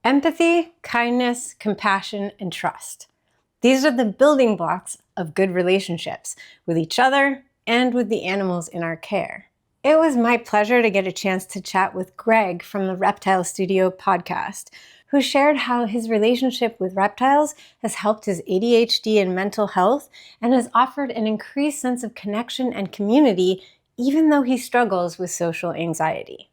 Empathy, kindness, compassion, and trust. These are the building blocks of good relationships with each other and with the animals in our care. It was my pleasure to get a chance to chat with Greg from the Reptile Studio podcast, who shared how his relationship with reptiles has helped his ADHD and mental health and has offered an increased sense of connection and community, even though he struggles with social anxiety.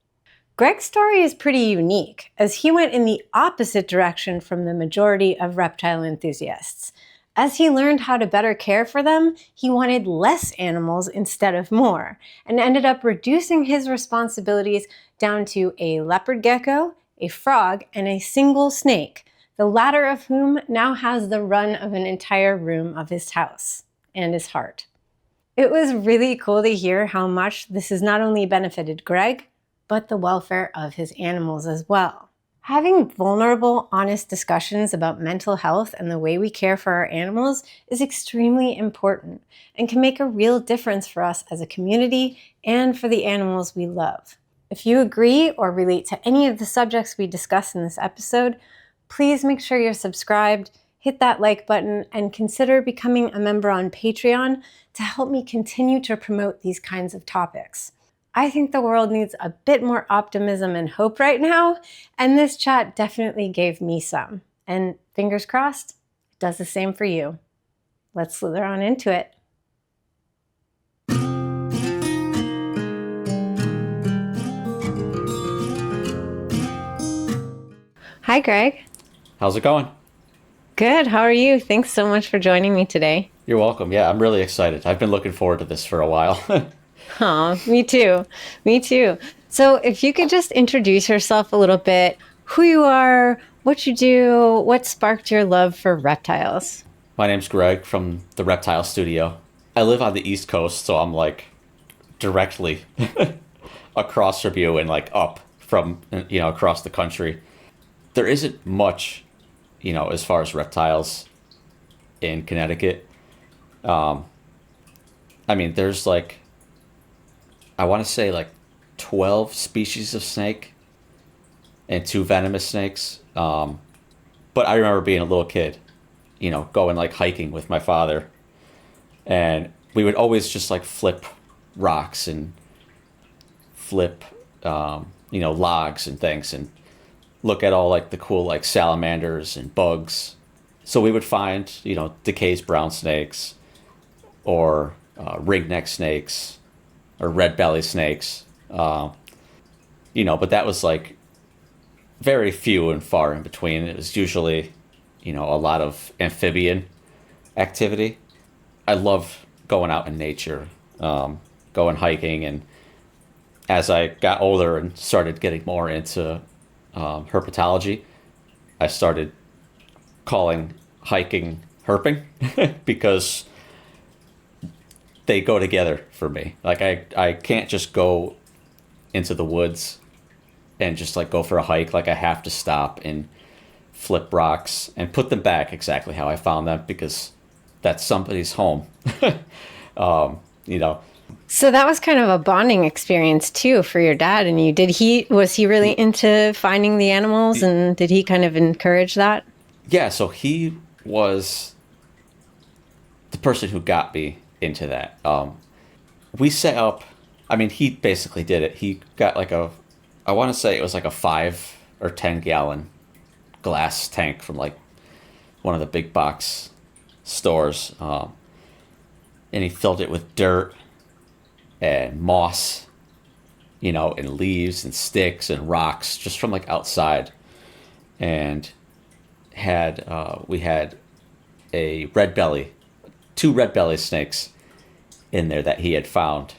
Greg's story is pretty unique, as he went in the opposite direction from the majority of reptile enthusiasts. As he learned how to better care for them, he wanted less animals instead of more, and ended up reducing his responsibilities down to a leopard gecko, a frog, and a single snake, the latter of whom now has the run of an entire room of his house and his heart. It was really cool to hear how much this has not only benefited Greg, but the welfare of his animals as well. Having vulnerable, honest discussions about mental health and the way we care for our animals is extremely important and can make a real difference for us as a community and for the animals we love. If you agree or relate to any of the subjects we discuss in this episode, please make sure you're subscribed, hit that like button, and consider becoming a member on Patreon to help me continue to promote these kinds of topics. I think the world needs a bit more optimism and hope right now, and this chat definitely gave me some. And fingers crossed, it does the same for you. Let's slither on into it. Hi, Greg. How's it going? Good. How are you? Thanks so much for joining me today. You're welcome. Yeah, I'm really excited. I've been looking forward to this for a while. Oh, me too. Me too. So if you could just introduce yourself a little bit, who you are, what you do, what sparked your love for reptiles? My name's Greg from the Reptile Studio. I live on the East Coast, so I'm like directly across from you and like up from, across the country. There isn't much, as far as reptiles in Connecticut. There's like, I want to say like 12 species of snake and 2 venomous snakes. But I remember being a little kid, going like hiking with my father. And we would always just like flip rocks and flip, logs and things and look at all like the cool like salamanders and bugs. So we would find, DeKay's brown snakes or ringneck snakes or red belly snakes, but that was like very few and far in between. It was usually, a lot of amphibian activity. I love going out in nature, going hiking, and as I got older and started getting more into herpetology, I started calling hiking herping because they go together for me. Like I can't just go into the woods and just like go for a hike. Like I have to stop and flip rocks and put them back exactly how I found them because that's somebody's home. So that was kind of a bonding experience too for your dad and you. Was he really into finding the animals and did he kind of encourage that? Yeah, so he was the person who got me into that. We set up, he basically did it. He got like I want to say it was like a 5 or 10 gallon glass tank from like one of the big box stores. And he filled it with dirt and moss, and leaves and sticks and rocks just from like outside. And we had a red belly, 2 red belly snakes in there that he had found.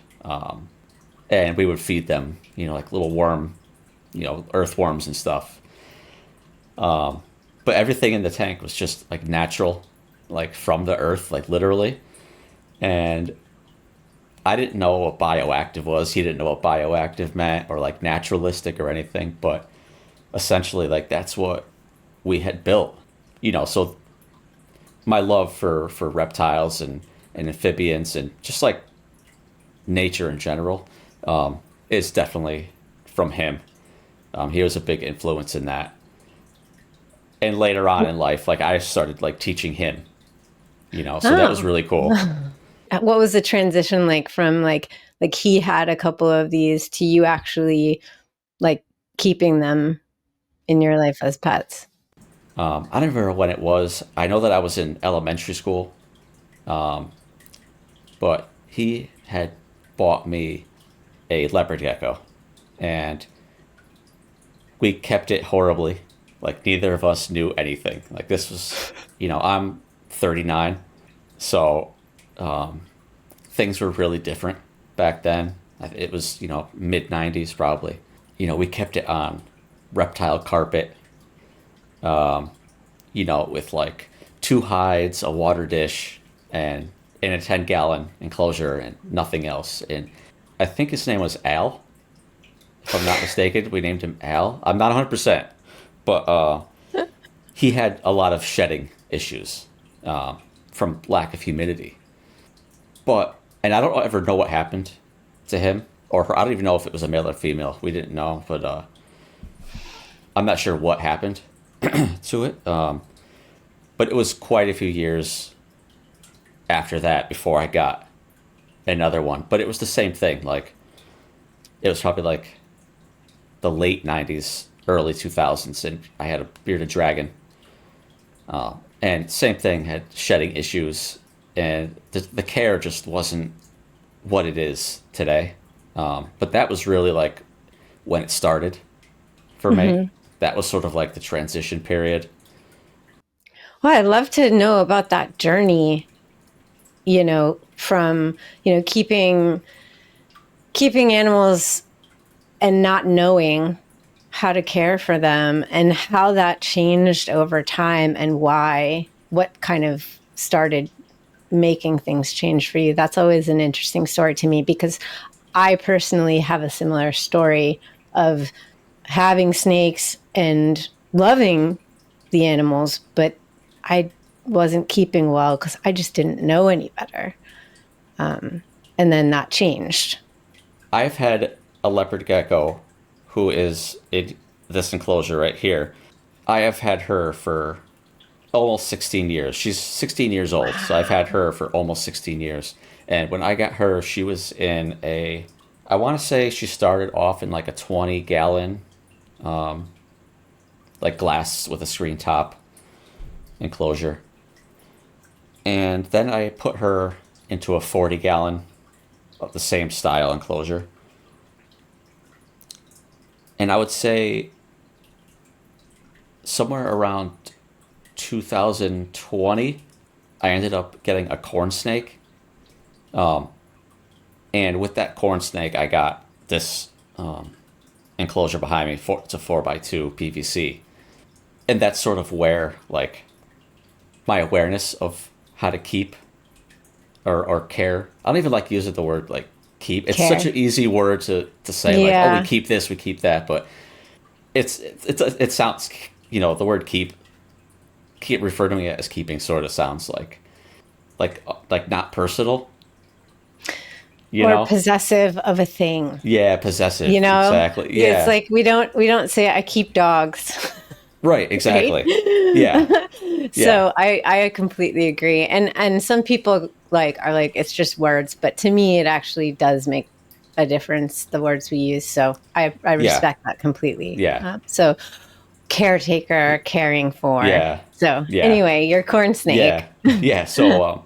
And we would feed them, like little worm, earthworms and stuff. But everything in the tank was just like natural, like from the earth, like literally. And I didn't know what bioactive was. He didn't know what bioactive meant or like naturalistic or anything. But essentially, like that's what we had built, so my love for reptiles and amphibians and just like nature in general is definitely from him. He was a big influence in that. and later on in life, like I started like teaching him, so that was Oh. really cool. What was the transition like from like he had a couple of these to you actually like keeping them in your life as pets? I don't remember when it was. I know that I was in elementary school, but he had bought me a leopard gecko, and we kept it horribly. Like neither of us knew anything. Like this was, I'm 39, so things were really different back then. It was, mid 90s probably. We kept it on reptile carpet, with like two hides, a water dish, and in a 10-gallon enclosure and nothing else. And I think his name was Al, if I'm not mistaken. We named him Al. I'm not 100%, but he had a lot of shedding issues from lack of humidity. And I don't ever know what happened to him or her. I don't even know if it was a male or female. We didn't know, but I'm not sure what happened to it. But it was quite a few years after that before I got another one. But it was the same thing. Like, it was probably like the late 90s, early 2000s, and I had a bearded dragon. And same thing, had shedding issues, and the care just wasn't what it is today. But that was really like when it started for me. That was sort of like the transition period. Well, I'd love to know about that journey, from, keeping animals and not knowing how to care for them and how that changed over time and what kind of started making things change for you. That's always an interesting story to me because I personally have a similar story of having snakes and loving the animals, but I wasn't keeping well because I just didn't know any better. And then that changed. I've had a leopard gecko who is in this enclosure right here. I have had her for almost 16 years. She's 16 years old, so I've had her for almost 16 years. And when I got her, she was in I want to say she started off in like a 20-gallon, like glass with a screen top enclosure. And then I put her into a 40-gallon of the same style enclosure. And I would say somewhere around 2020, I ended up getting a corn snake. And with that corn snake, I got this enclosure behind me. It's a 4x2 PVC. And that's sort of where, like, my awareness of how to keep or care. I don't even like using the word, like, keep. It's Care. such an easy word to say, like, oh, we keep this, we keep that. But it sounds, the word keep referring to it as keeping sort of sounds like not personal. Or possessive of a thing. Yeah, possessive. Exactly. Yeah. It's like we don't say I keep dogs. Right, exactly. Right? Yeah. So I completely agree. And some people are like it's just words, but to me it actually does make a difference, the words we use. So I respect that completely. Yeah. So caretaker, caring for. Yeah. So Yeah. anyway, your corn snake. Yeah. Yeah. So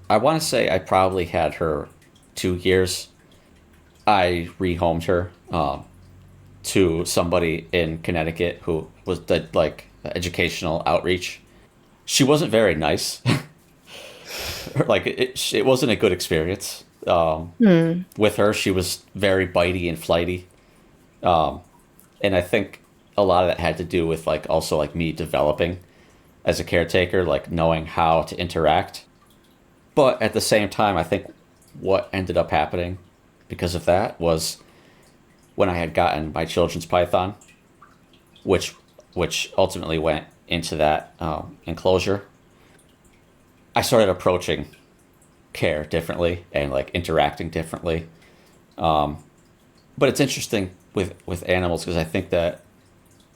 I want to say I probably had her 2 years. I rehomed her to somebody in Connecticut who did like educational outreach. She wasn't very nice. Like it wasn't a good experience with her. She was very bitey and flighty, and I think a lot of that had to do with like also like me developing as a caretaker, like knowing how to interact. But at the same time, I think what ended up happening because of that was when I had gotten my children's python, which ultimately went into that enclosure, I started approaching care differently and like interacting differently. But it's interesting with animals because I think that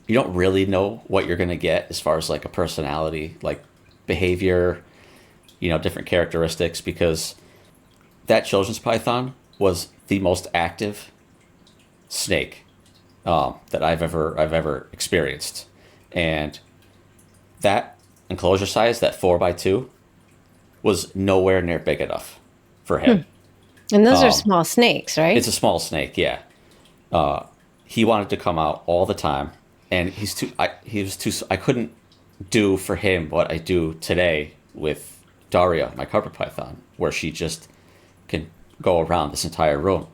you don't really know what you're going to get as far as like a personality, like behavior, different characteristics, because that children's python was the most active snake that I've ever experienced. And that enclosure size, that 4x2, was nowhere near big enough for him. And those are small snakes, right? It's a small snake, yeah. He wanted to come out all the time, and I couldn't do for him what I do today with Daria, my carpet python, where she just can go around this entire room.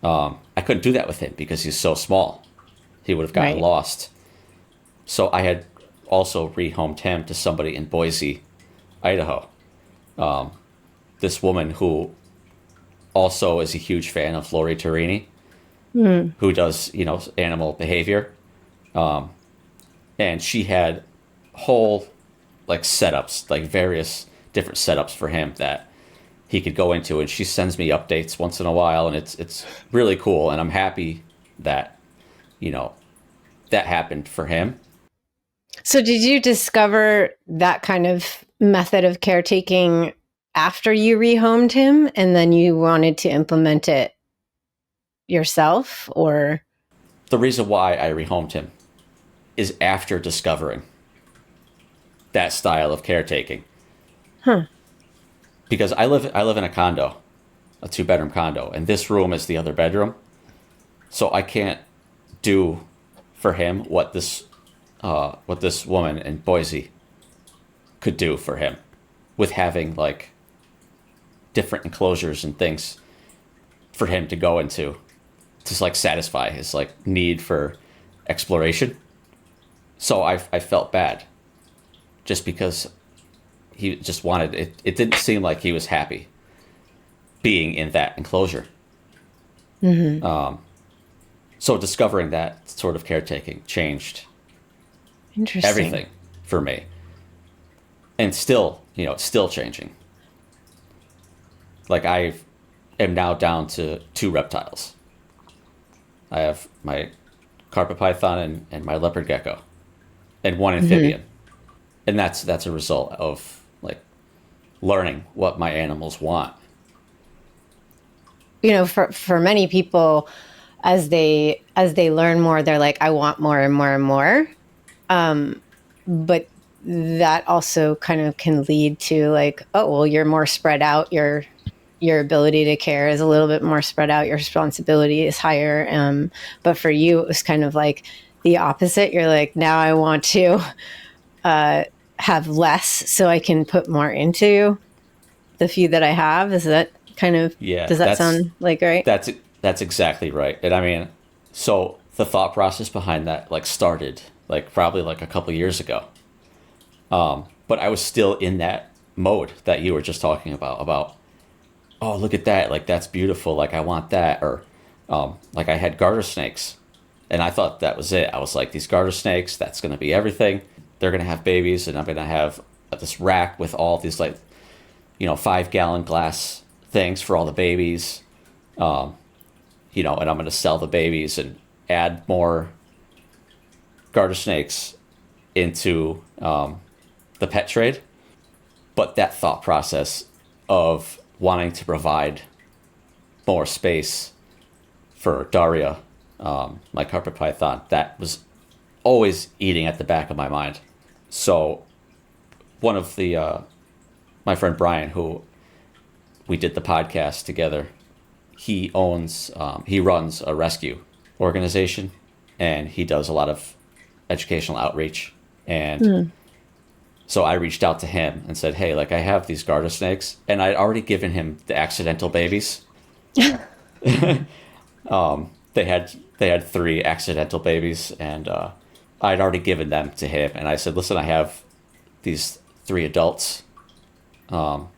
I couldn't do that with him because he's so small. He would have gotten Right. lost. So I had also rehomed him to somebody in Boise, Idaho. This woman who also is a huge fan of Lori Tarini, who does, animal behavior. And she had whole like setups, like various different setups for him that he could go into, and she sends me updates once in a while, and it's really cool, and I'm happy that, that happened for him. So did you discover that kind of method of caretaking after you rehomed him and then you wanted to implement it yourself, or? The reason why I rehomed him is after discovering that style of caretaking. Huh. Because I live in a condo, a 2-bedroom condo, and this room is the other bedroom. So I can't do for him what this woman in Boise could do for him, with having like different enclosures and things for him to go into to like satisfy his like need for exploration. So I felt bad just because he just wanted it. It didn't seem like he was happy being in that enclosure. So discovering that sort of caretaking changed Interesting. everything for me, and still, it's still changing. Like I am now down to 2 reptiles. I have my carpet python and my leopard gecko, and 1 amphibian, and that's a result of like learning what my animals want. For many people, as they learn more, they're like, I want more and more and more. But that also kind of can lead to like, oh, well, you're more spread out. Your ability to care is a little bit more spread out. Your responsibility is higher. But for you, it was kind of like the opposite. You're like, now I want to have less so I can put more into the few that I have. Is that kind of, Yeah, does that sound like right? That's exactly right. And I mean, so the thought process behind that like started like probably like a couple years ago. But I was still in that mode that you were just talking about, oh, look at that. Like, that's beautiful. Like, I want that. Or like I had garter snakes, and I thought that was it. I was like, these garter snakes, that's going to be everything. They're going to have babies, and I'm going to have this rack with all these like, 5-gallon glass things for all the babies. And I'm going to sell the babies and add more garter snakes into the pet trade. But that thought process of wanting to provide more space for Daria, my carpet python, that was always eating at the back of my mind. So one of the my friend Brian, who we did the podcast together, he runs a rescue organization, and he does a lot of educational outreach. And so I reached out to him and said, hey, like, I have these garter snakes, and I'd already given him the accidental babies. They had 3 accidental babies, and I'd already given them to him. And I said, listen, I have these 3 adults. Are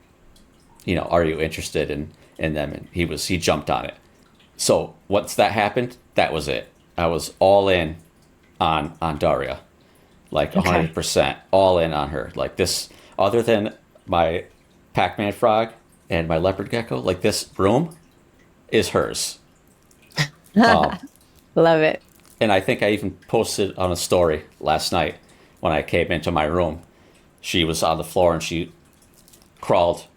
you interested in them? And he jumped on it. So once that happened, that was it. I was all in on Daria, like 100%, all in on her. Like, this, other than my Pac-Man frog and my leopard gecko, like, this room is hers. Love it. And I think I even posted on a story last night when I came into my room. She was on the floor and she crawled,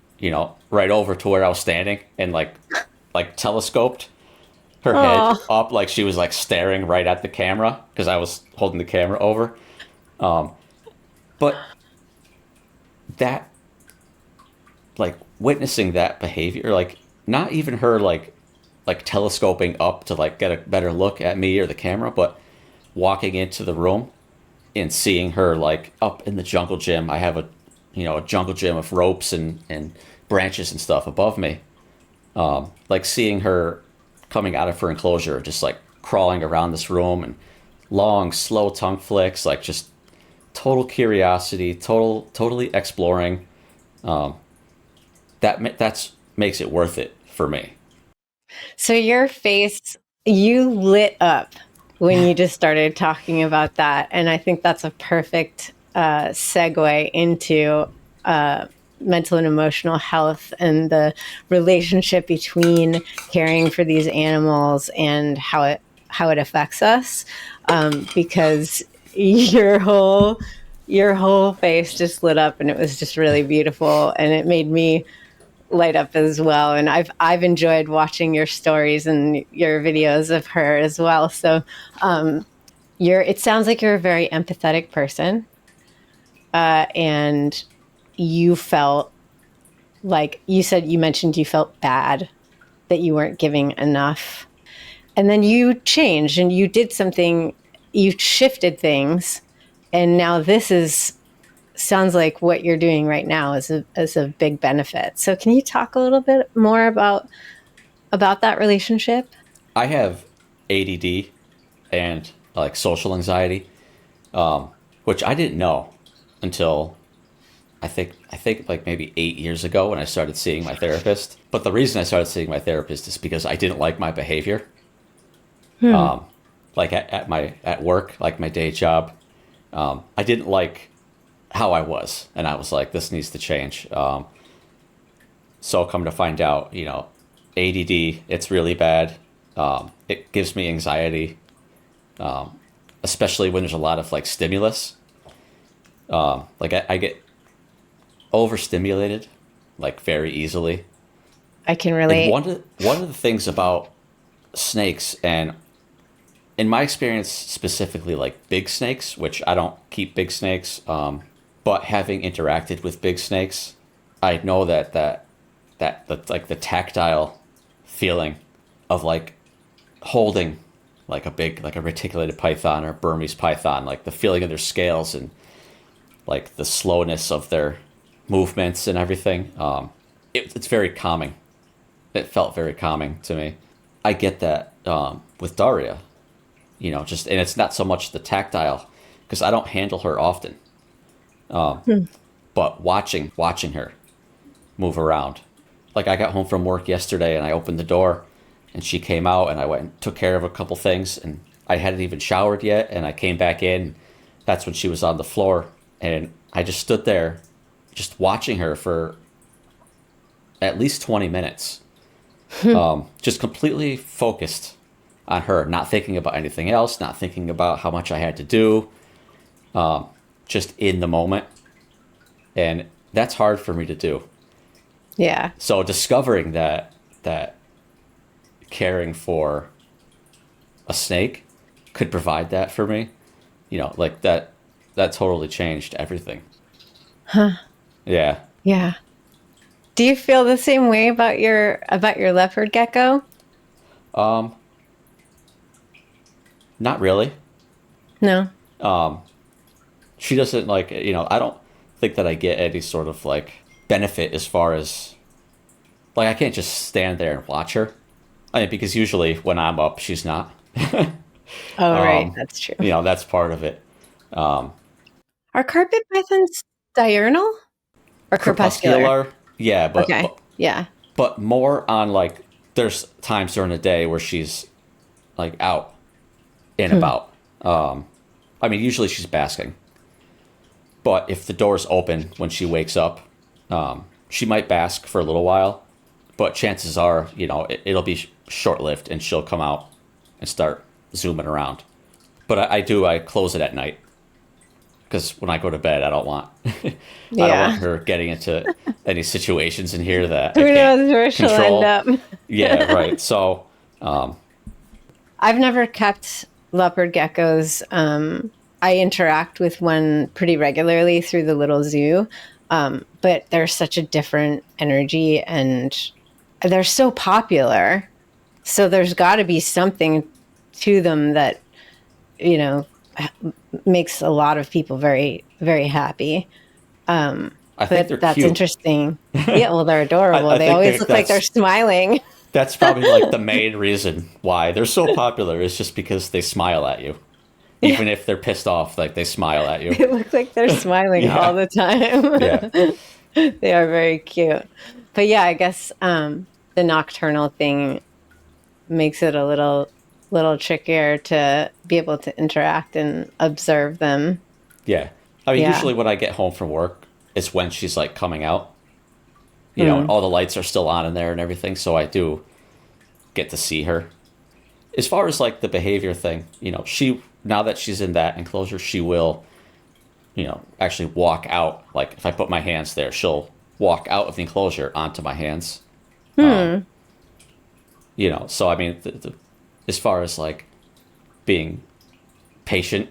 right over to where I was standing and like telescoped her head Oh, up like she was like staring right at the camera because I was holding the camera over. But that like witnessing that behavior, like not even her like telescoping up to like get a better look at me or the camera, but walking into the room and seeing her like up in the jungle gym. I have a jungle gym of ropes and branches and stuff above me. Like seeing her coming out of her enclosure, just like crawling around this room and long, slow tongue flicks, like just total curiosity, totally exploring. That's makes it worth it for me. so your face, you lit up when you just started talking about that. And I think that's a perfect segue into mental and emotional health and the relationship between caring for these animals and how it affects us. Because your whole face just lit up and it was just really beautiful and it made me light up as well. And I've enjoyed watching your stories and your videos of her as well. So it sounds like you're a very empathetic person, and you felt like you mentioned you felt bad that you weren't giving enough, and then you changed and you did something, you shifted things, and now this is sounds like what you're doing right now is a big benefit. So can you talk a little bit more about that relationship? I have ADD and like social anxiety, which I didn't know until I think like maybe 8 years ago when I started seeing my therapist. But the reason I started seeing my therapist is because I didn't like my behavior, Hmm. like at work, like my day job. I didn't like how I was, and I was like, this needs to change. So come to find out, ADD, it's really bad. It gives me anxiety, especially when there's a lot of like stimulus. Like I get overstimulated, like very easily. I can And relate. one of the things about snakes, and in my experience specifically, like big snakes, which I don't keep big snakes, but having interacted with big snakes, I know that like the tactile feeling of like holding like a big like a reticulated python or Burmese python, like the feeling of their scales and like the slowness of their movements and everything. It's very calming. It felt very calming to me. I get that with Daria, just and it's not so much the tactile because I don't handle her often, Hmm. but watching her move around. Like I got home from work yesterday and I opened the door and she came out and I went and took care of a couple things and I hadn't even showered yet and I came back in. That's when she was on the floor and I just stood there just watching her for at least 20 minutes. Just completely focused on her, not thinking about anything else, not thinking about how much I had to do, just in the moment. And that's hard for me to do. Yeah. So discovering that caring for a snake could provide that for me, like that totally changed everything. Huh. Yeah. Yeah. Do you feel the same way about your leopard gecko? Um, Not really. No. She doesn't like, I don't think that I get any sort of like benefit as far as like I can't just stand there and watch her. I mean, because usually when I'm up, she's not. Oh, right. That's true. That's part of it. Um, Are carpet pythons diurnal or crepuscular? Crepuscular, yeah, but Okay. but Yeah. but more on like there's times during the day where she's like out and Hmm. about. I mean, usually she's basking, but if the door's open when she wakes up, she might bask for a little while, but chances are, it'll be short lived and she'll come out and start zooming around. But I close it at night because when I go to bed, I don't want I don't want Yeah. her getting into any situations in here that I Who can't knows where she'll end control. up? Yeah, right. So, I've never kept leopard geckos. I interact with one pretty regularly through the little zoo, but they're such a different energy and they're so popular. So there's got to be something to them that, you know, makes a lot of people very, very happy. I think they're But that's cute. interesting. Yeah, well, they're adorable. I They think always look like they're smiling. that's probably like the main reason why they're so popular is just because they smile at you. Yeah, Even if they're pissed off, like they smile at you. they look like they're smiling all Yeah. the Yeah. time. They are very cute. But yeah, I guess the nocturnal thing makes it a little trickier to be able to interact and observe them. Yeah. I mean, Yeah. usually when I get home from work, it's when she's like coming out, and Hmm. all the lights are still on in there and everything. So I do get to see her. As far as like the behavior thing, now that she's in that enclosure, she will, actually walk out. Like if I put my hands there, she'll walk out of the enclosure onto my hands. Hmm. So I mean, as far as like being patient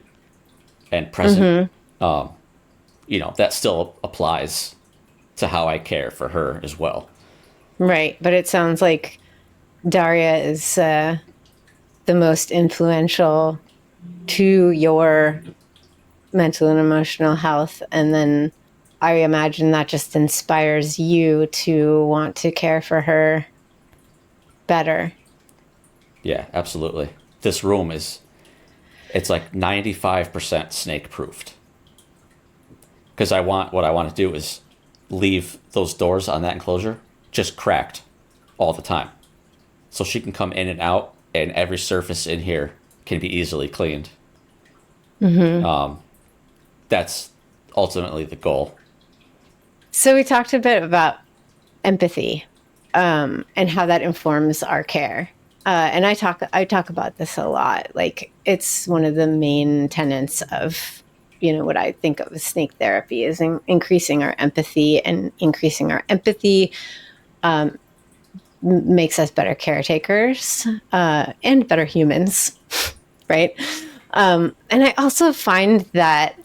and present, that still applies to how I care for her as well. Right. But it sounds like Daria is the most influential to your mental and emotional health. And then I imagine that just inspires you to want to care for her better. Yeah, absolutely. This room it's like 95% snake proofed. Because what I want to do is leave those doors on that enclosure just cracked all the time. So she can come in and out and every surface in here can be easily cleaned. That's ultimately the goal. So we talked a bit about empathy and how that informs our care. And I talk about this a lot. Like it's one of the main tenets of what I think of as snake therapy is increasing our empathy, and increasing our empathy makes us better caretakers and better humans, right? And I also find that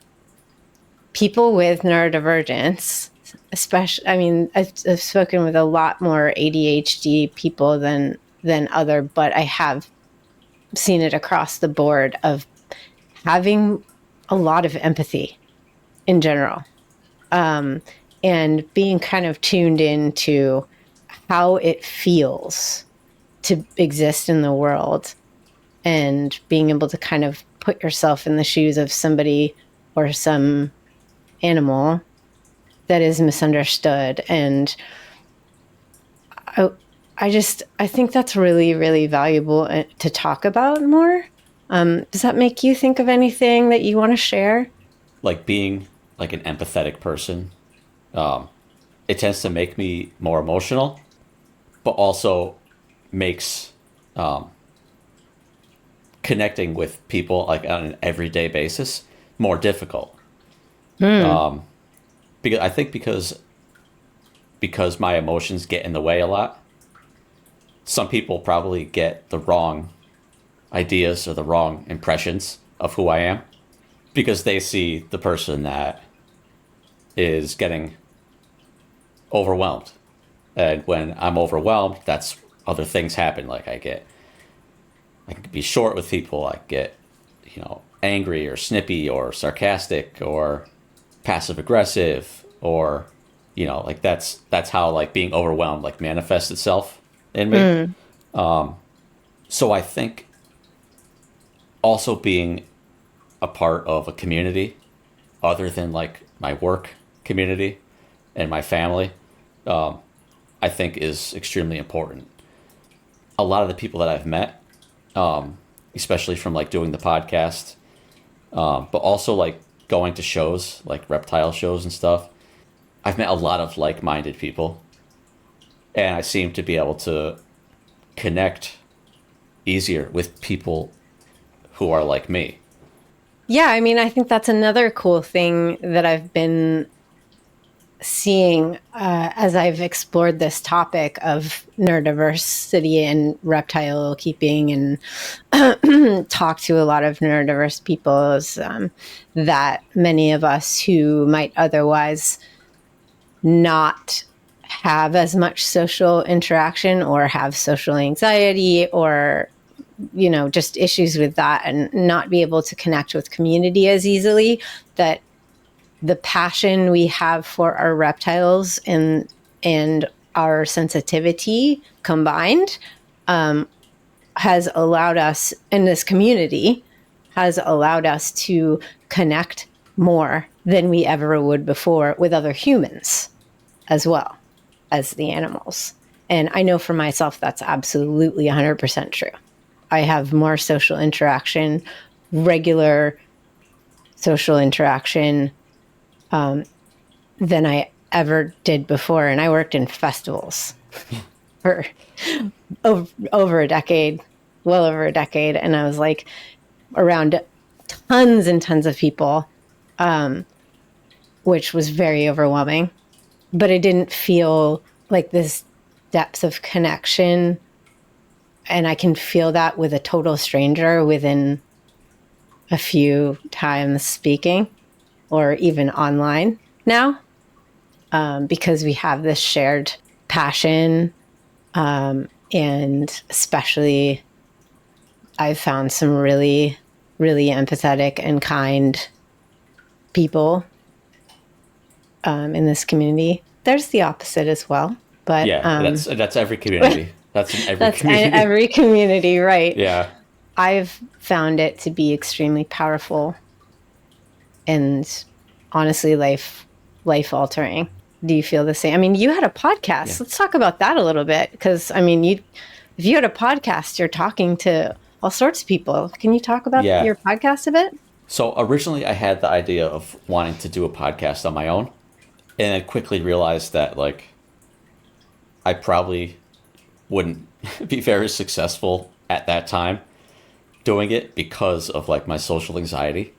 people with neurodivergence, especially, I mean, I've spoken with a lot more ADHD people than other, but I have seen it across the board of having a lot of empathy in general, and being kind of tuned into how it feels to exist in the world, and being able to kind of put yourself in the shoes of somebody or some animal that is misunderstood. And I think that's really, really valuable to talk about more. Does that make you think of anything that you want to share? Like being like an empathetic person, it tends to make me more emotional, but also makes connecting with people like on an everyday basis more difficult. Because I think because my emotions get in the way a lot, some people probably get the wrong ideas or the wrong impressions of who I am because they see the person that is getting overwhelmed. And when I'm overwhelmed, that's other things happen. Like I can be short with people. I get, angry or snippy or sarcastic or passive aggressive or, like that's how like being overwhelmed like manifests itself in me. So I think also being a part of a community other than like my work community and my family, I think is extremely important. A lot of the people that I've met, especially from like doing the podcast, but also like going to shows like reptile shows and stuff, I've met a lot of like-minded people, and I seem to be able to connect easier with people who are like me. Yeah, I mean, I think that's another cool thing that I've been seeing as I've explored this topic of neurodiversity and reptile keeping and talk to a lot of neurodiverse people is that many of us who might otherwise not have as much social interaction or have social anxiety or just issues with that and not be able to connect with community as easily, that the passion we have for our reptiles and our sensitivity combined has allowed us, in this community, has allowed us to connect more than we ever would before with other humans as well as the animals. And I know for myself that's absolutely 100% true. I have more social interaction, regular social interaction, than I ever did before. And I worked in festivals for over a decade, well over a decade. And I was like around tons and tons of people, which was very overwhelming. But it didn't feel like this depth of connection. And I can feel that with a total stranger within a few times speaking or even online now, because we have this shared passion. And especially I've found some really, really empathetic and kind people in this community. There's the opposite as well. But Yeah, that's every community. That's in every that's community. every community, right? Yeah. I've found it to be extremely powerful and honestly life altering. Do you feel the same? I mean, you had a podcast. Yeah. Let's talk about that a little bit, because I mean, if you had a podcast, you're talking to all sorts of people. Can you talk about Yeah. your podcast a bit? So originally I had the idea of wanting to do a podcast on my own, and I quickly realized that like I probably wouldn't be very successful at that time doing it because of like my social anxiety.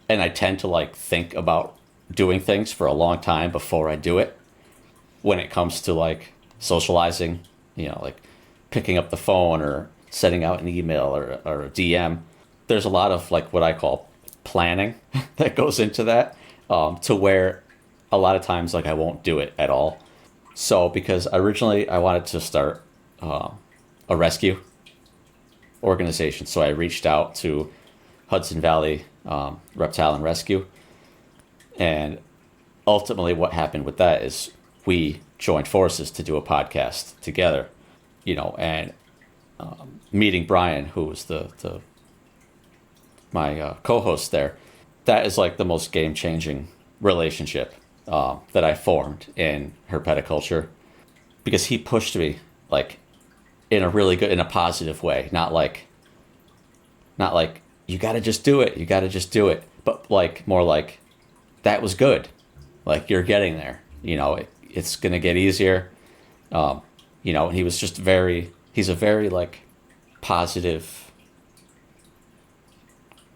And I tend to like think about doing things for a long time before I do it. When it comes to like socializing, like picking up the phone or sending out an email or a DM, there's a lot of like what I call planning that goes into that, to where a lot of times like I won't do it at all. So because originally I wanted to start a rescue organization, so I reached out to Hudson Valley Reptile and Rescue, and ultimately what happened with that is we joined forces to do a podcast together, and meeting Brian, who was my co-host there, that is like the most game-changing relationship that I formed in herpetoculture, because he pushed me like in a really good, in a positive way, not like you got to just do it, but like more like that was good, like you're getting there, it's gonna get easier, and he was just he's a very like positive,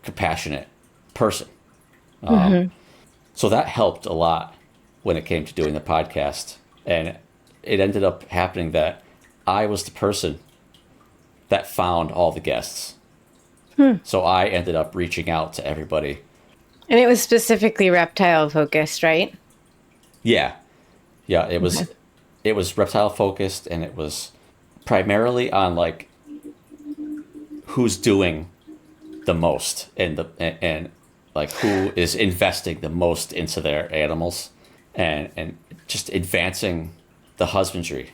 compassionate person. So that helped a lot when it came to doing the podcast. And it ended up happening that I was the person that found all the guests. So I ended up reaching out to everybody. And it was specifically reptile focused, right? Yeah. Yeah, it was reptile focused, and it was primarily on like who's doing the most and like who is investing the most into their animals, and just advancing the husbandry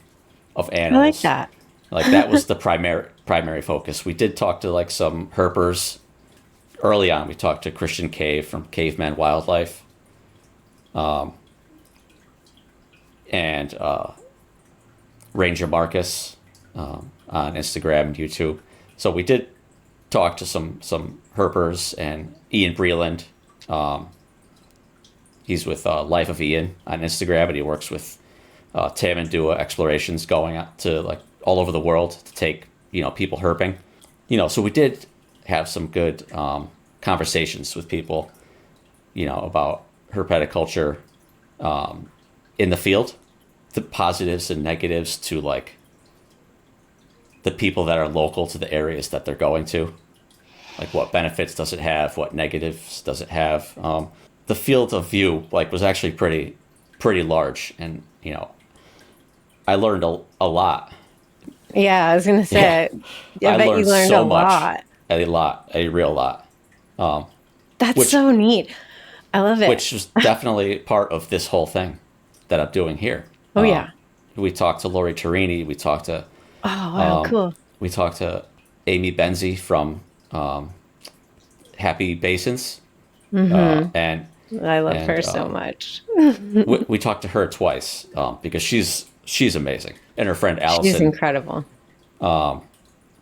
of animals. I like that. Like that was the primary focus. We did talk to like some herpers early on. We talked to Christian Cave from Caveman Wildlife, and Ranger Marcus on Instagram and YouTube. So we did talk to some herpers, and Ian Breland. He's with Life of Ian on Instagram, and he works with Tamandua Explorations, going out to like all over the world to take people herping. So we did have some good conversations with people, about herpetoculture in the field, the positives and negatives to like the people that are local to the areas that they're going to. Like what benefits does it have? What negatives does it have? The field of view like was actually pretty large, and I learned a lot. Yeah, I was gonna Yeah, say, I bet you learned a so much, lot. a real lot, That's which so neat. I love it. which was definitely part of this whole thing that I'm doing here. Oh yeah. We talked to Lori Tarini. Oh wow, cool. We talked to Amy Benzie from Happy Basins, and I love and her so much. we talked to her twice because she's amazing, and her friend She's Allison. incredible.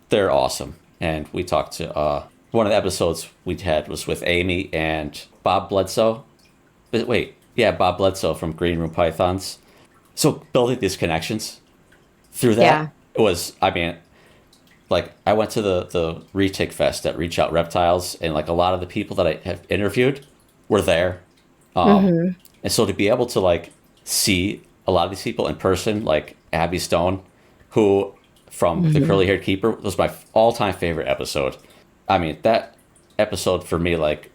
They're awesome. And we talked to one of the episodes we had was with Amy and Bob Bledsoe. But wait, yeah, Bob Bledsoe from Green Room Pythons. So building these connections through Yeah. that was, I mean, like I went to the Retake Fest at Reach Out Reptiles, and like a lot of the people that I have interviewed were there. And so to be able to like see a lot of these people in person, like Abby Stone, who from the Curly Haired Keeper was my all-time favorite episode. I mean, that episode for me like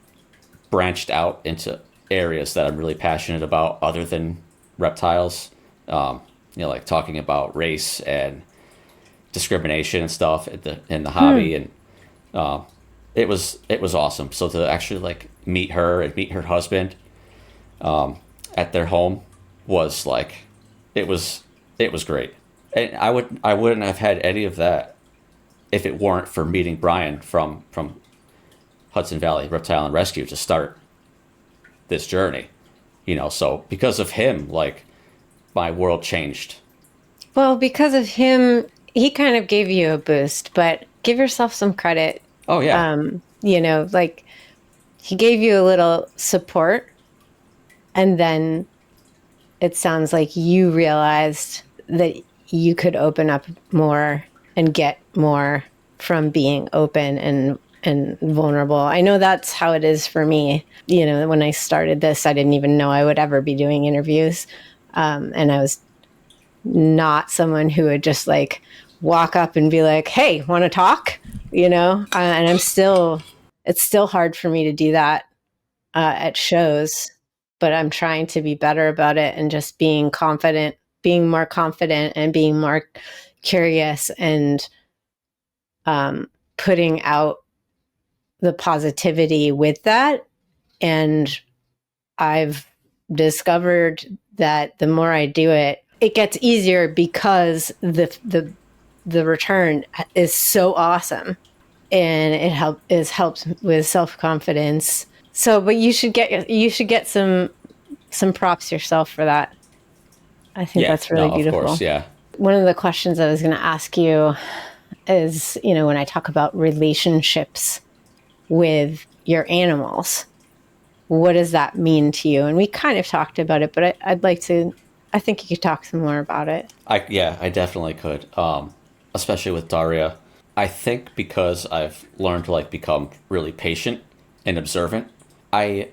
branched out into areas that I'm really passionate about other than reptiles. Like talking about race and discrimination and stuff in the hobby, and it was awesome. So to actually like meet her and meet her husband at their home was like it was great. And I wouldn't have had any of that if it weren't for meeting Brian from Hudson Valley Reptile and Rescue to start this journey. So because of him, like my world changed. Well, because of him, he kind of gave you a boost, but give yourself some credit. Oh yeah. Like he gave you a little support, and then it sounds like you realized that you could open up more and get more from being open and vulnerable. I know that's how it is for me. When I started this, I didn't even know I would ever be doing interviews. And I was not someone who would just like walk up and be like, hey, want to talk? And it's still hard for me to do that at shows, but I'm trying to be better about it and just being more confident and being more curious and putting out the positivity with that. And I've discovered that the more I do it, it gets easier because the return is so awesome, and it helps with self-confidence. So, but you should get some props yourself for that. I think that's really beautiful. Of course, yeah. One of the questions I was going to ask you is, when I talk about relationships with your animals, what does that mean to you? And we kind of talked about it, but I think you could talk some more about it. I definitely could. Especially with Daria. I think because I've learned to like become really patient and observant, I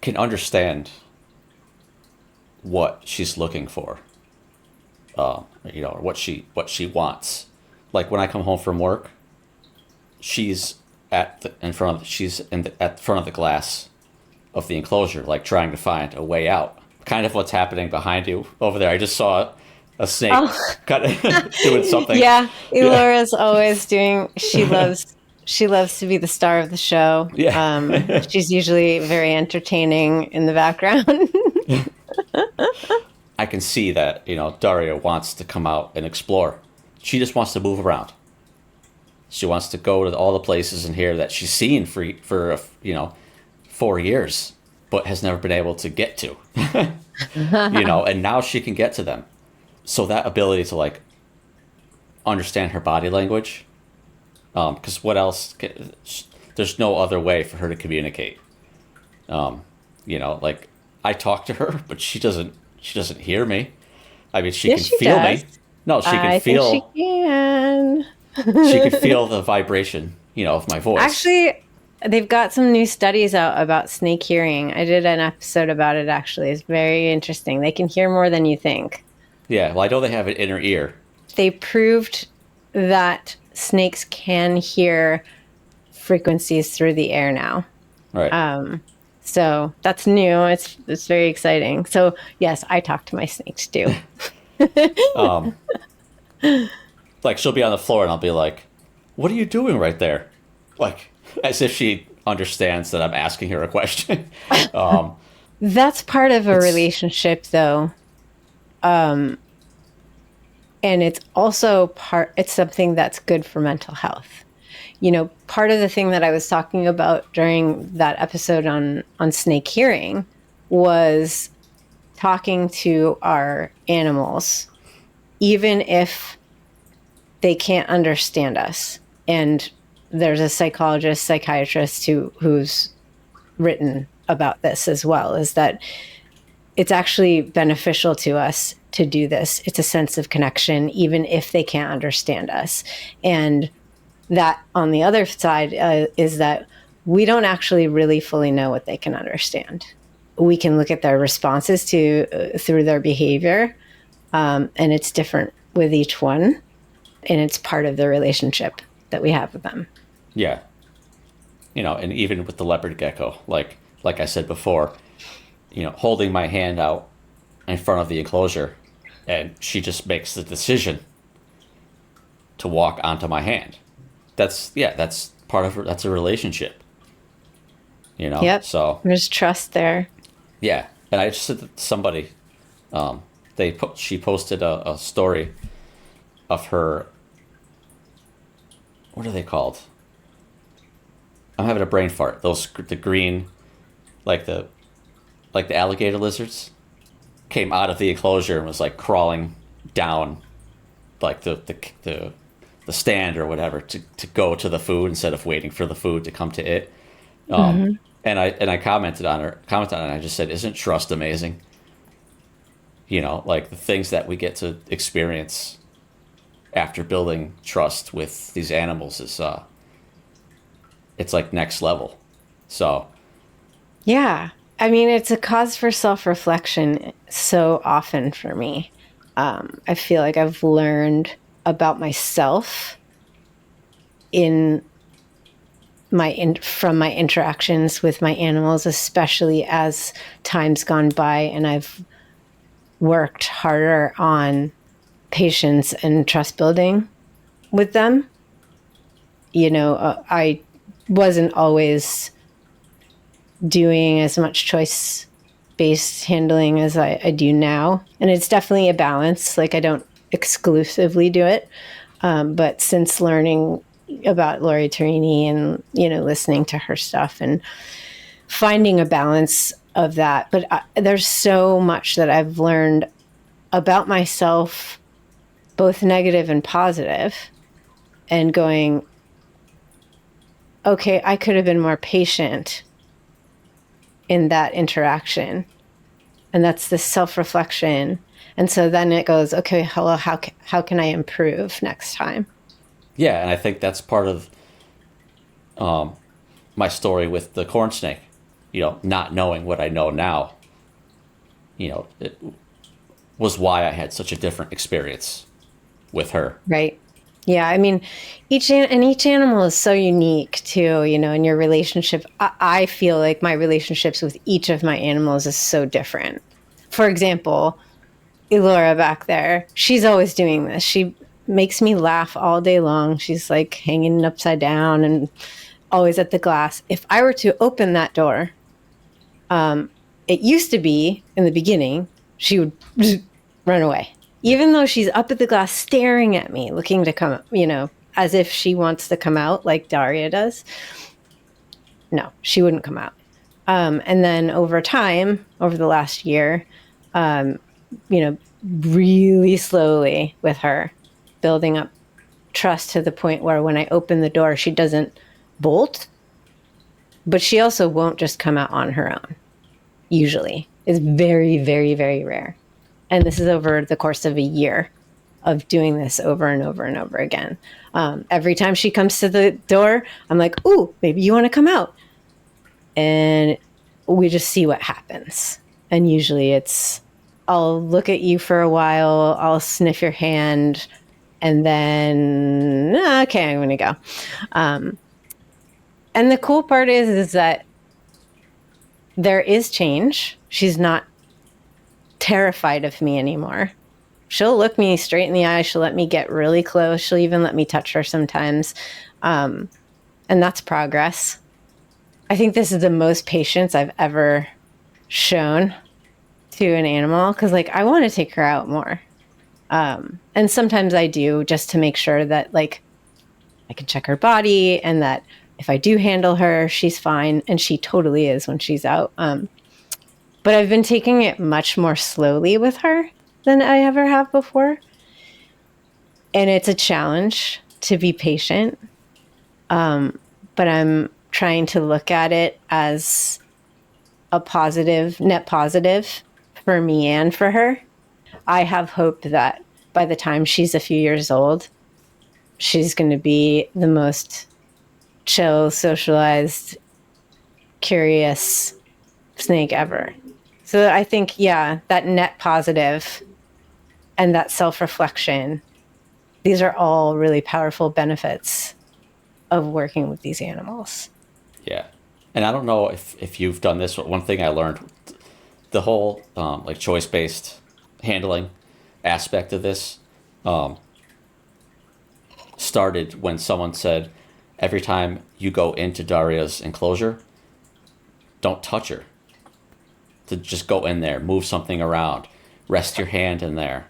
can understand what she's looking for. Or what she wants. Like when I come home from work, she's at the front of the glass of the enclosure, like trying to find a way out. Kind of what's happening behind you over there. I just saw a snake kind of doing something. Yeah, Elora's always doing. She loves to be the star of the show. Yeah. She's usually very entertaining in the background. I can see that Daria wants to come out and explore. She just wants to move around. She wants to go to all the places in here that she's seen for 4 years, but has never been able to get to. And now she can get to them. So that ability to like understand her body language, because what else? There's no other way for her to communicate. Like I talk to her, but she doesn't hear me. I mean, she can feel me. No, she can feel. Think she can. She can feel the vibration of my voice. Actually, they've got some new studies out about snake hearing. I did an episode about it, actually. It's very interesting. They can hear more than you think. Yeah, well, I know they have an inner ear. They proved that snakes can hear frequencies through the air now. Right. So that's new. It's very exciting. So yes, I talk to my snakes too. Like she'll be on the floor and I'll be like, "What are you doing right there?" Like as if she understands that I'm asking her a question. That's part of a relationship, though. And it's also it's something that's good for mental health. Part of the thing that I was talking about during that episode on snake hearing was talking to our animals, even if they can't understand us. And there's a psychiatrist who's written about this as well, is that it's actually beneficial to us to do this. It's a sense of connection, even if they can't understand us. And that on the other side is that we don't actually really fully know what they can understand. We can look at their responses through their behavior, and it's different with each one, and it's part of the relationship that we have with them. Yeah. And even with the leopard gecko, like I said before, holding my hand out in front of the enclosure, and she just makes the decision to walk onto my hand. That's part of that's a relationship. Yep. So there's trust there. Yeah, and I just said to somebody, she posted a story of her. What are they called? I'm having a brain fart. The green, like the alligator lizards, came out of the enclosure and was like crawling down, like the stand or whatever to go to the food instead of waiting for the food to come to it. And I commented on it, and I just said, "Isn't trust amazing?" Like the things that we get to experience after building trust with these animals is it's like next level. So yeah, I mean, it's a cause for self-reflection so often for me. I feel like I've learned about myself from my interactions with my animals, especially as time's gone by and I've worked harder on patience and trust building with them. I wasn't always doing as much choice-based handling as I do now. And it's definitely a balance. Like, I don't exclusively do it. But since learning about Lori Tarini and, listening to her stuff and finding a balance of that. But there's so much that I've learned about myself, both negative and positive, and going, okay, I could have been more patient in that interaction. And that's this self-reflection. And so then it goes, okay, hello, how can I improve next time? Yeah, and I think that's part of my story with the corn snake. Not knowing what I know now, it was why I had such a different experience with her. Right. Yeah, I mean, each animal is so unique too, in your relationship. I feel like my relationships with each of my animals is so different. For example, Elora back there, she's always doing this. She makes me laugh all day long. She's like hanging upside down and always at the glass. If I were to open that door, it used to be in the beginning, she would run away. Even though she's up at the glass staring at me, looking to come, as if she wants to come out like Daria does. No, she wouldn't come out. And then over time, over the last year, really slowly with her, building up trust to the point where when I open the door, she doesn't bolt, but she also won't just come out on her own. Usually. It's very, very, very rare. And this is over the course of a year of doing this over and over and over again. Every time she comes to the door, I'm like, ooh, maybe you want to come out. And we just see what happens. And usually it's, I'll look at you for a while, I'll sniff your hand, and then, okay, I'm going to go. And the cool part is that there is change. She's not terrified of me anymore. She'll look me straight in the eye. She'll let me get really close. She'll even let me touch her sometimes. And that's progress. I think this is the most patience I've ever shown to an animal, because like I want to take her out more. And sometimes I do, just to make sure that like I can check her body and that if I do handle her, she's fine. And she totally is when she's out. But I've been taking it much more slowly with her than I ever have before. And it's a challenge to be patient. But I'm trying to look at it as a positive, net positive for me and for her. I have hope that by the time she's a few years old, she's going to be the most chill, socialized, curious snake ever. So I think, yeah, that net positive and that self-reflection, these are all really powerful benefits of working with these animals. Yeah. And I don't know if you've done this, but one thing I learned, the whole like choice-based handling aspect of this started when someone said, every time you go into Daria's enclosure, don't touch her. To just go in there, move something around, rest your hand in there.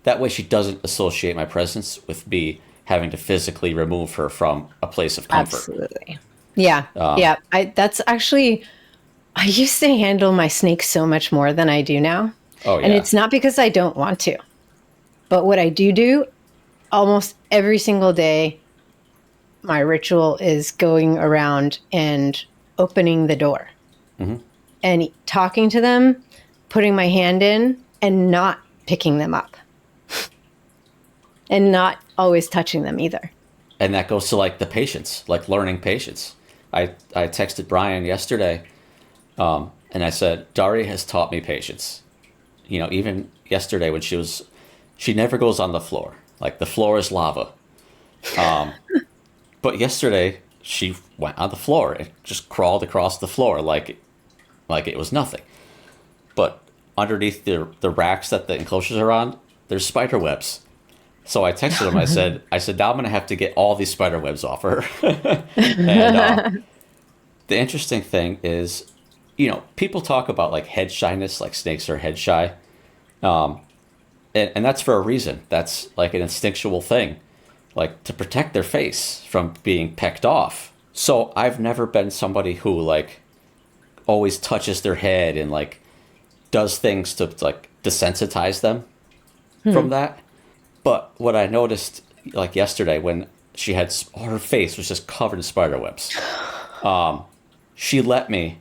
That way she doesn't associate my presence with me having to physically remove her from a place of comfort. Absolutely. Yeah. Yeah. That's actually, I used to handle my snakes so much more than I do now. Oh, yeah. And it's not because I don't want to. But what I do almost every single day, my ritual is going around and opening the door. Mm-hmm. And talking to them, putting my hand in, and not picking them up. And not always touching them either. And that goes to like the patience, like learning patience. I texted Brian yesterday, and I said, Daria has taught me patience. You know, even yesterday when she never goes on the floor. Like the floor is lava. But yesterday she went on the floor and just crawled across the floor like it was nothing. But underneath the racks that the enclosures are on, there's spider webs. So I texted him. I said, now I'm going to have to get all these spider webs off her. And the interesting thing is, you know, people talk about like head shyness, like snakes are head shy. And that's for a reason. That's like an instinctual thing, like to protect their face from being pecked off. So I've never been somebody who like always touches their head and like does things to like desensitize them from that. But what I noticed like yesterday when she had, her face was just covered in spider webs. She let me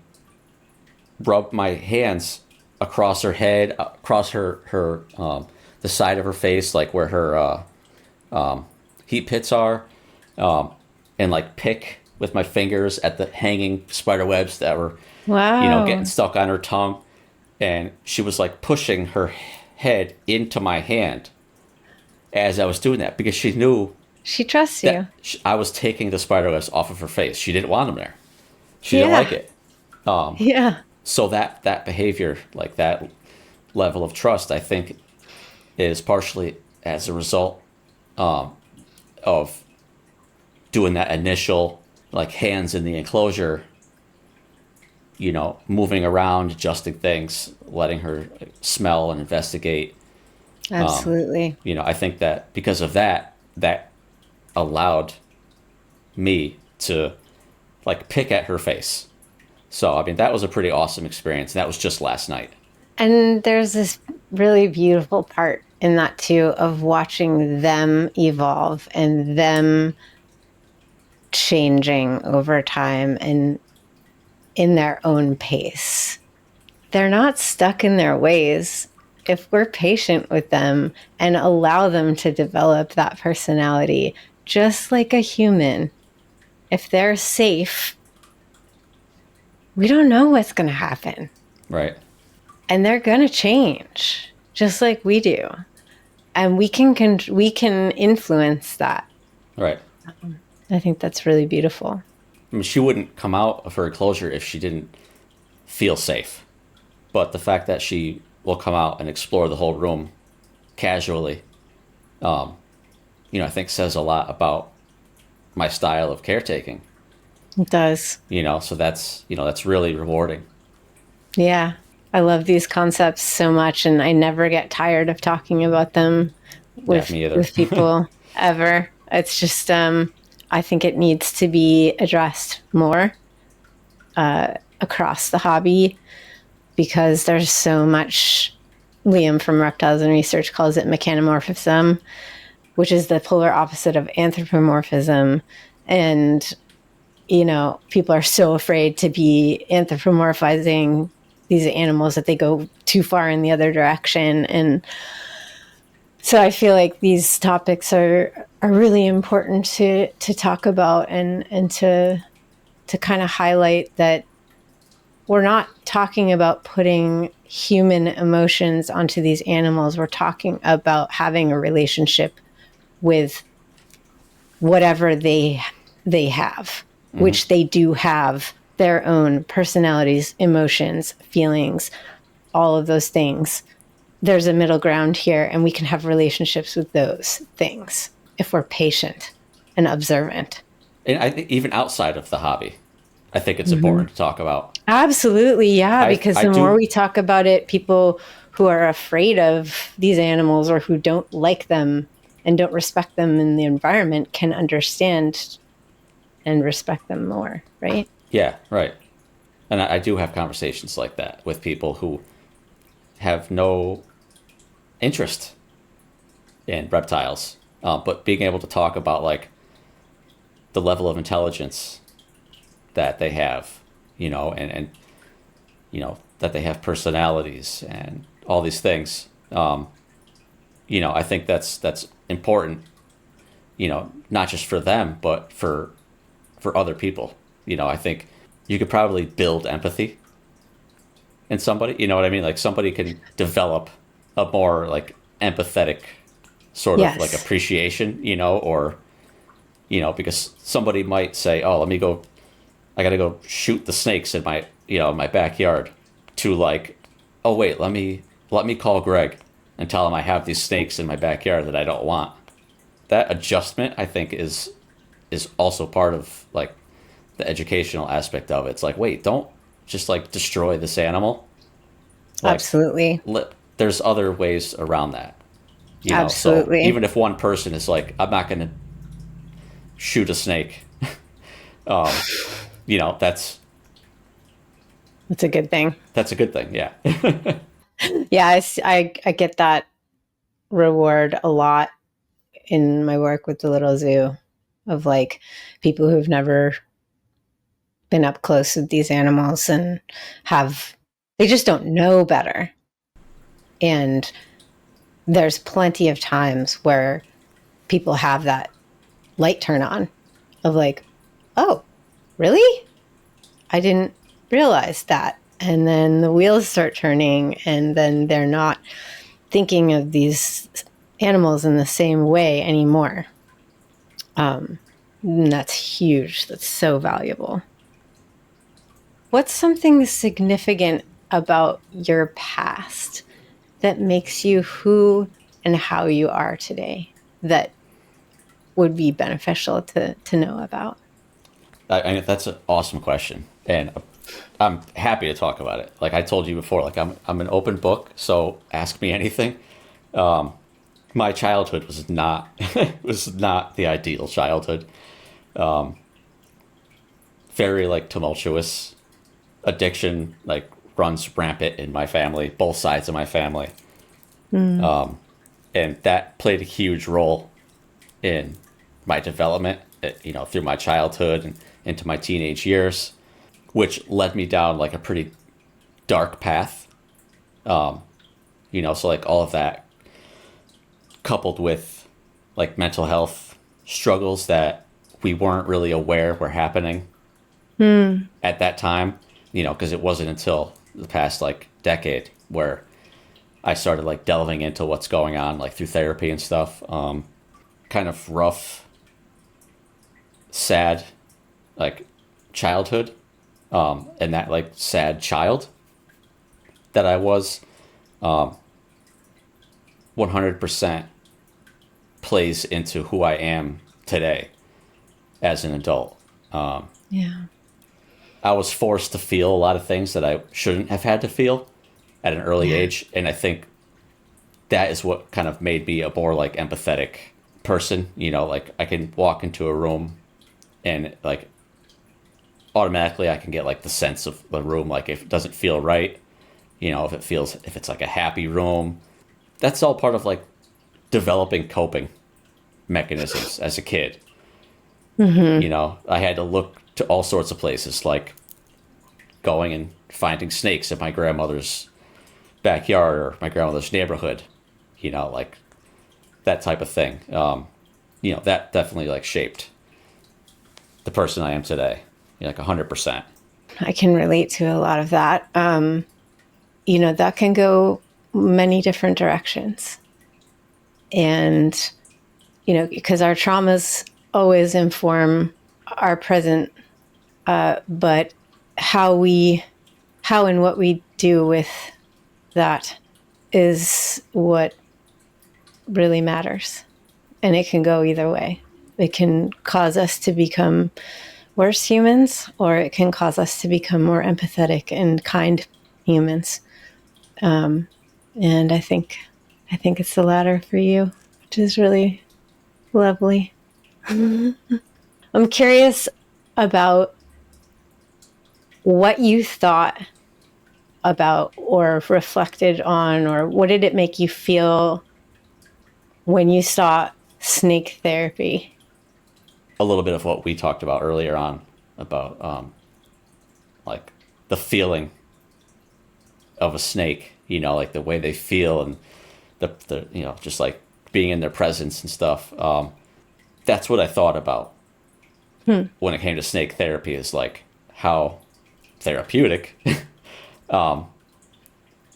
rub my hands across her head, across her the side of her face, like where her heat pits are, and like pick with my fingers at the hanging spider webs that were, getting stuck on her tongue. And she was like pushing her head into my hand as I was doing that because she knew she trusts you. I was taking the spider webs off of her face. She didn't want them there. She didn't like it. So that behavior, like that level of trust, I think is partially as a result of doing that initial like hands in the enclosure, you know, moving around, adjusting things, letting her smell and investigate. Absolutely. You know, I think that because of that allowed me to like pick at her face. So, I mean, that was a pretty awesome experience. That was just last night. And there's this really beautiful part in that too, of watching them evolve and them changing over time and in their own pace. They're not stuck in their ways. if we're patient with them and allow them to develop that personality, just like a human, if they're safe, we don't know what's going to happen. Right. And they're going to change just like we do. And we can influence that. Right. I think that's really beautiful. I mean, she wouldn't come out of her enclosure if she didn't feel safe. But the fact that she will come out and explore the whole room casually, I think says a lot about my style of caretaking. It does. So that's really rewarding. Yeah. I love these concepts so much, and I never get tired of talking about them with people ever. It's just, I think it needs to be addressed more across the hobby, because there's so much. Liam from Reptiles and Research calls it mechanomorphism, which is the polar opposite of anthropomorphism. And, people are so afraid to be anthropomorphizing these animals that they go too far in the other direction. And so I feel like these topics are really important to talk about and to kind of highlight that we're not talking about putting human emotions onto these animals. We're talking about having a relationship with whatever they have, which they do have their own personalities, emotions, feelings, all of those things. There's a middle ground here, and we can have relationships with those things if we're patient and observant. And I think even outside of the hobby, I think it's important to talk about. Absolutely, yeah, because the more we talk about it, people who are afraid of these animals or who don't like them and don't respect them in the environment can understand and respect them more, right? Yeah, right. And I do have conversations like that with people who have no interest in reptiles, but being able to talk about like the level of intelligence that they have, and that they have personalities and all these things. I think that's important. Not just for them, but for other people. I think you could probably build empathy in somebody. You know what I mean? Like somebody can develop a more like empathetic sort of like appreciation, or because somebody might say, "Oh, I got to go shoot the snakes in my my backyard," to like, "Oh wait, let me call Greg and tell him I have these snakes in my backyard that I don't want." That adjustment, I think, is also part of like the educational aspect of it. It's like, wait, don't just like destroy this animal. Like, absolutely. There's other ways around that. Absolutely. So even if one person is like, I'm not going to shoot a snake, that's a good thing. That's a good thing. Yeah. Yeah. I get that reward a lot in my work with the little zoo, of like people who've never been up close with these animals and they just don't know better. And there's plenty of times where people have that light turn on of like, oh, really? I didn't realize that. And then the wheels start turning, and then they're not thinking of these animals in the same way anymore. And that's huge. That's so valuable. What's something significant about your past that makes you who and how you are today that would be beneficial to know about? I mean, that's an awesome question, and I'm happy to talk about it. Like I told you before, like I'm an open book, so ask me anything. My childhood was not was not the ideal childhood. Very like tumultuous. Addiction like runs rampant in my family, both sides of my family. And that played a huge role in my development, through my childhood and into my teenage years, which led me down like a pretty dark path. So like all of that coupled with like mental health struggles that we weren't really aware were happening at that time, because it wasn't until the past like decade where I started like delving into what's going on like through therapy and stuff. Kind of rough, sad, like childhood, and that like sad child that I was, 100% plays into who I am today as an adult. Yeah. I was forced to feel a lot of things that I shouldn't have had to feel at an early age, and I think that is what kind of made me a more like empathetic person. Like I can walk into a room and like automatically I can get like the sense of the room, like if it doesn't feel right, if it's like a happy room. That's all part of like developing coping mechanisms as a kid. I had to look to all sorts of places, like going and finding snakes in my grandmother's backyard or my grandmother's neighborhood, like that type of thing. That definitely like shaped the person I am today, like 100%. I can relate to a lot of that. That can go many different directions. And, because our traumas always inform our present, but how and what we do with that is what really matters. And it can go either way. It can cause us to become worse humans, or it can cause us to become more empathetic and kind humans. And I think it's the latter for you, which is really lovely. I'm curious about what you thought about or reflected on, or what did it make you feel when you saw snake therapy? A little bit of what we talked about earlier on about like the feeling of a snake, like the way they feel and the just like being in their presence and stuff. That's what I thought about when it came to snake therapy, is like how therapeutic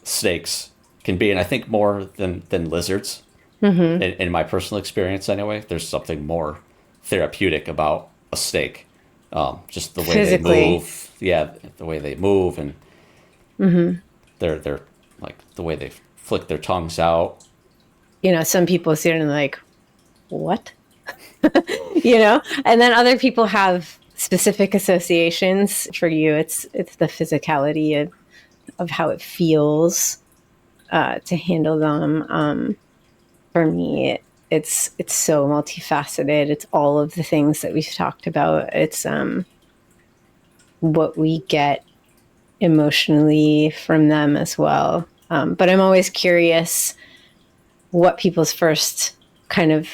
snakes can be. And I think more than lizards, in my personal experience anyway, there's something more therapeutic about a snake. Just the way Physically. they move. Yeah, the way they move, and they're like the way they flick their tongues out. Some people see it and like, what? And then other people have specific associations. For you, it's the physicality of how it feels to handle them. For me, it's so multifaceted. It's all of the things that we've talked about. It's what we get emotionally from them as well. But I'm always curious what people's first kind of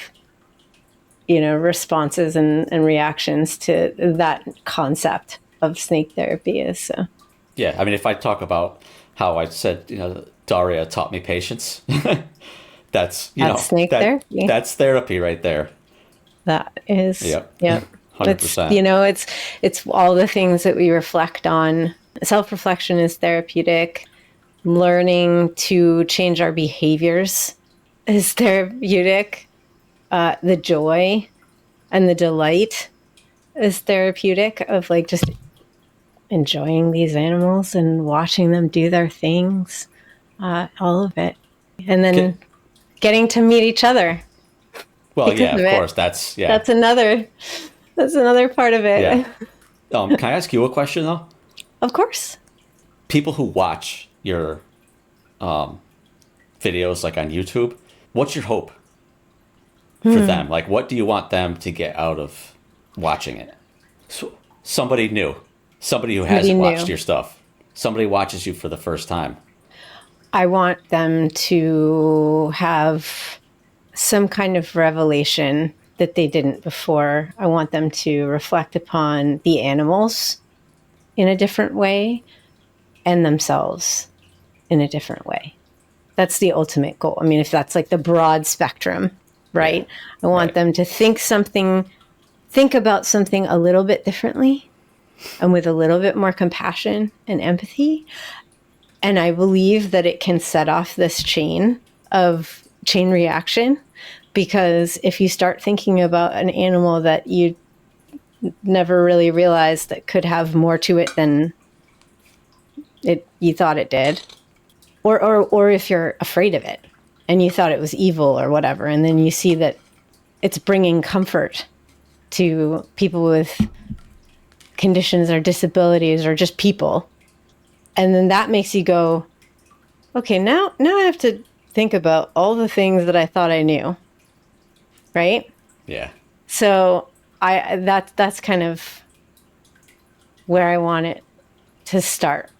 responses and reactions to that concept of snake therapy is. So Yeah, I mean, if I talk about how I said, Daria taught me patience, that's snake therapy. That's therapy right there. That is, Yep. yep. 100%. It's all the things that we reflect on. Self-reflection is therapeutic. Learning to change our behaviors is therapeutic. The joy and the delight is therapeutic, of like just enjoying these animals and watching them do their things, all of it. And then getting to meet each other. Well, yeah, of course. That's another part of it. Yeah. Can I ask you a question though? Of course. People who watch your videos like on YouTube, what's your hope for them? Like, what do you want them to get out of watching it? So, somebody new, somebody who hasn't watched your stuff, somebody watches you for the first time. I want them to have some kind of revelation that they didn't before. I want them to reflect upon the animals in a different way and themselves in a different way. That's the ultimate goal. I mean, if that's like the broad spectrum, right? I want them to think about something a little bit differently and with a little bit more compassion and empathy. And I believe that it can set off this chain reaction, because if you start thinking about an animal that you never really realized that could have more to it than you thought it did, or if you're afraid of it and you thought it was evil or whatever, and then you see that it's bringing comfort to people with conditions or disabilities or just people, and then that makes you go, okay, now I have to think about all the things that I thought I knew, right? Yeah. So that's kind of where I want it to start,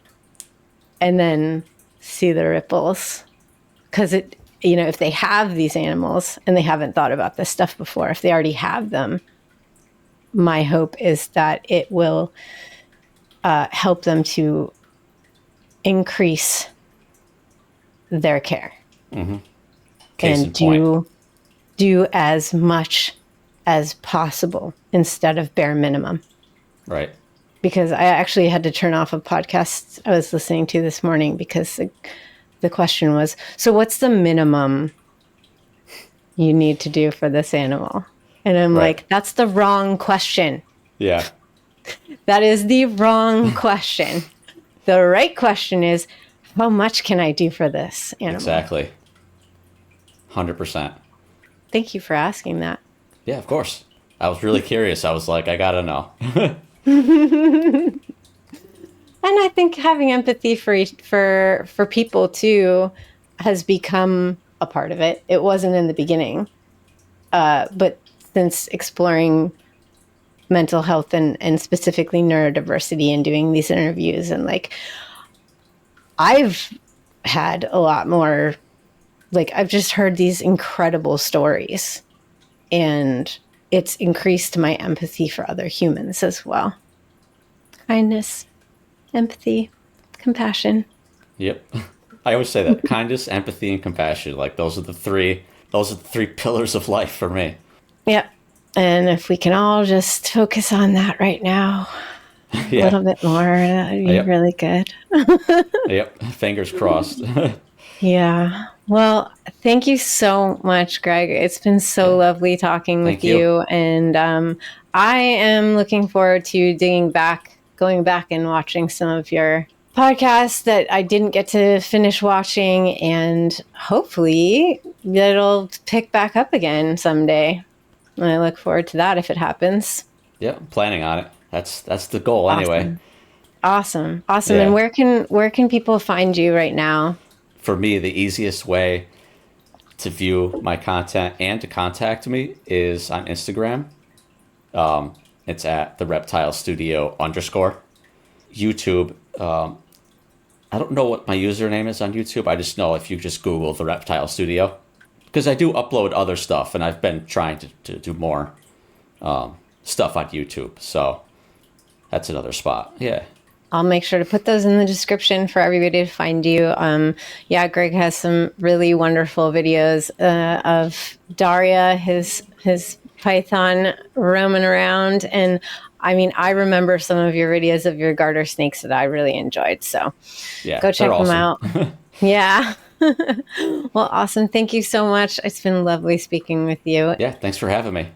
and then see the ripples. Because if they have these animals and they haven't thought about this stuff before, if they already have them, my hope is that it will help them to increase their care. Mm-hmm. Case and in point. do as much as possible instead of bare minimum. Right. Because I actually had to turn off a podcast I was listening to this morning, because the question was, so what's the minimum you need to do for this animal? And I'm like, that's the wrong question. Yeah. That is the wrong question. The right question is, how much can I do for this animal? Exactly. 100%. Thank you for asking that. Yeah, of course. I was really curious. I was like, I gotta know. And I think having empathy for people too has become a part of it. It wasn't in the beginning, but since exploring mental health and specifically neurodiversity and doing these interviews, and like, I've had a lot more, like, I've just heard these incredible stories, and it's increased my empathy for other humans as well. Kindness, empathy, compassion. Yep. I always say that. Kindness, empathy, and compassion. Like, those are the three pillars of life for me. Yep. And if we can all just focus on that right now, a little bit more, that would be really good. Yep. Fingers crossed. Yeah. Well, thank you so much, Greg. It's been so lovely talking with you. And I am looking forward to going back and watching some of your podcasts that I didn't get to finish watching, and hopefully it'll pick back up again someday. And I look forward to that if it happens. Yeah, I'm planning on it. That's the goal anyway. Awesome. Yeah. And where can people find you right now? For me, the easiest way to view my content and to contact me is on Instagram. It's at the Reptile Studio _ YouTube. I don't know what my username is on YouTube. I just know if you just Google the Reptile Studio, because I do upload other stuff, and I've been trying to do more stuff on YouTube. So that's another spot. Yeah. I'll make sure to put those in the description for everybody to find you. Greg has some really wonderful videos of Daria, his python, roaming around. And I mean, I remember some of your videos of your garter snakes that I really enjoyed. So go check them out. Yeah. Well, awesome. Thank you so much. It's been lovely speaking with you. Yeah. Thanks for having me.